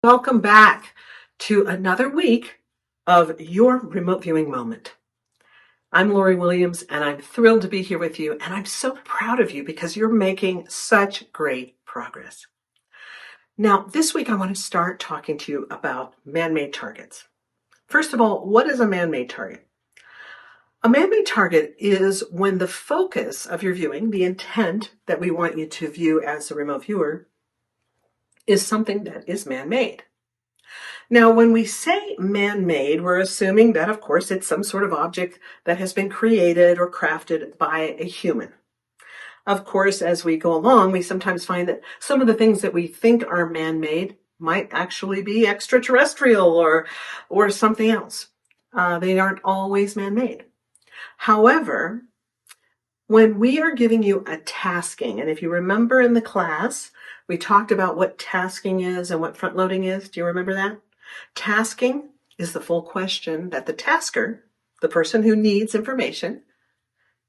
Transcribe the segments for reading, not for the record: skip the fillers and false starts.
Welcome back to another week of Your Remote Viewing Moment. I'm Lori Williams, and I'm thrilled to be here with you, and I'm so proud of you because you're making such great progress. Now, this week I want to start talking to you about man-made targets. First of all, what is a man-made target? A man-made target is when the focus of your viewing, the intent that we want you to view as a remote viewer, is something that is man-made. Now, when we say man-made, we're assuming that, of course, it's some sort of object that has been created or crafted by a human. Of course, as we go along, we sometimes find that some of the things that we think are man-made might actually be extraterrestrial or something else. They aren't always man-made. However, when we are giving you a tasking, and if you remember in the class, we talked about what tasking is and what front-loading is. Do you remember that? Tasking is the full question that the tasker, the person who needs information,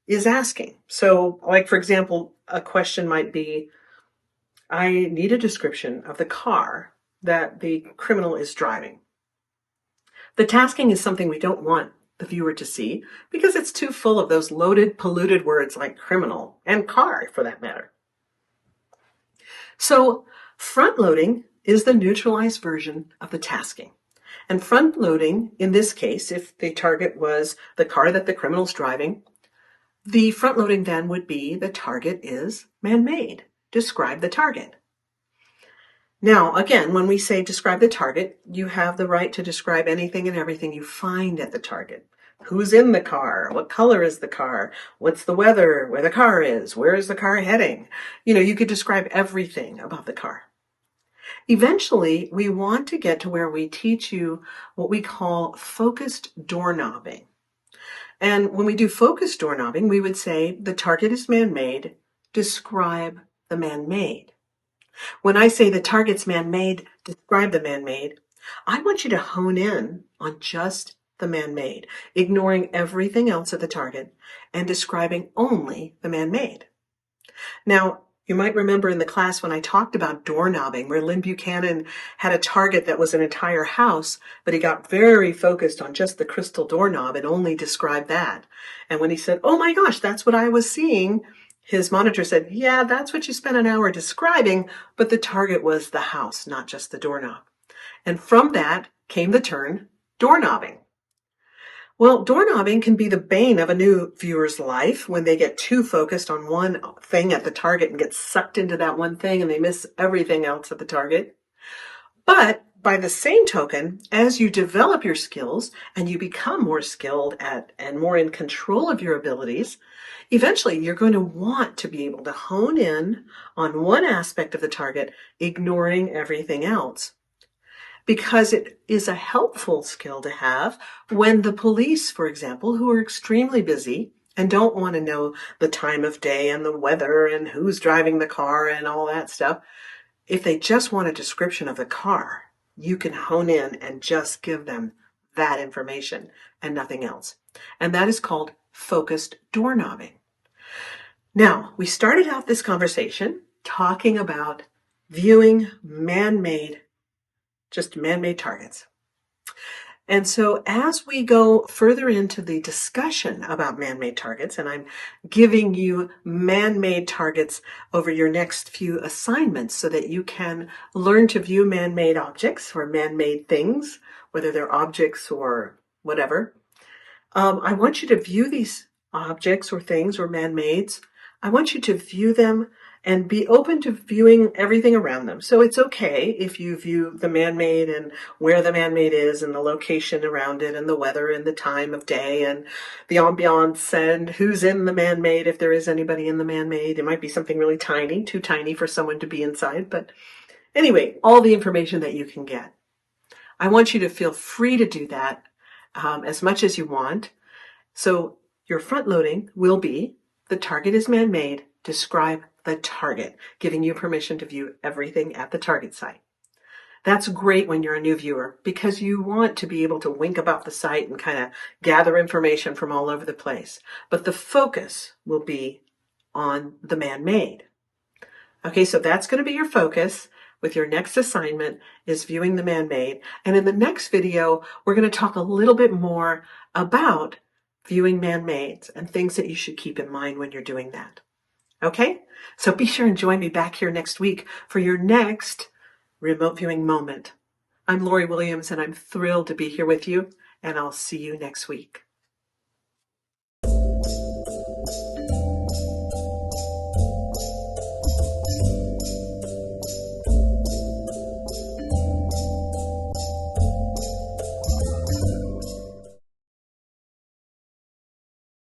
is asking. So, like, for example, a question might be, I need a description of the car that the criminal is driving. The tasking is something we don't want the viewer to see because it's too full of those loaded, polluted words like criminal and car, for that matter. So front-loading is the neutralized version of the tasking. And front-loading, in this case, if the target was the car that the criminal's driving, the front-loading then would be the target is man-made. Describe the target. Now, again, when we say describe the target, you have the right to describe anything and everything you find at the target. Who's in the car? What color is the car? What's the weather? Where the car is? Where is the car heading? You could describe everything about the car. Eventually, we want to get to where we teach you what we call focused doorknobbing. And when we do focused doorknobbing, we would say the target is man-made, describe the man-made. When I say the target's man-made, describe the man-made, I want you to hone in on just the man-made, ignoring everything else at the target and describing only the man-made. Now, you might remember in the class when I talked about doorknobbing, where Lynn Buchanan had a target that was an entire house, but he got very focused on just the crystal doorknob and only described that. And when he said, oh my gosh, that's what I was seeing, his monitor said, yeah, that's what you spent an hour describing, but the target was the house, not just the doorknob. And from that came the term doorknobbing. Well, doorknobbing can be the bane of a new viewer's life when they get too focused on one thing at the target and get sucked into that one thing and they miss everything else at the target. But by the same token, as you develop your skills and you become more skilled at and more in control of your abilities, eventually you're going to want to be able to hone in on one aspect of the target, ignoring everything else. Because it is a helpful skill to have when the police, for example, who are extremely busy and don't want to know the time of day and the weather and who's driving the car and all that stuff, if they just want a description of the car, you can hone in and just give them that information and nothing else. And that is called focused doorknobbing. Now, we started out this conversation talking about viewing man-made targets. And so as we go further into the discussion about man-made targets, and I'm giving you man-made targets over your next few assignments so that you can learn to view man-made objects or man-made things, whether they're objects or whatever. I want you to view these objects or things or man-mades. I want you to view them and be open to viewing everything around them. So it's okay if you view the man-made and where the man-made is and the location around it and the weather and the time of day and the ambiance and who's in the man-made, if there is anybody in the man-made. It might be something really tiny, too tiny for someone to be inside. But anyway, all the information that you can get. I want you to feel free to do that as much as you want. So your front loading will be the target is man-made, describe the target, giving you permission to view everything at the target site. That's great when you're a new viewer because you want to be able to wink about the site and kind of gather information from all over the place. But the focus will be on the man-made. Okay, so that's going to be your focus. with your next assignment is viewing the Manmade. And in the next video, we're going to talk a little bit more about viewing Manmades and things that you should keep in mind when you're doing that. Okay? So be sure and join me back here next week for your next remote viewing moment. I'm Lori Williams, and I'm thrilled to be here with you, and I'll see you next week.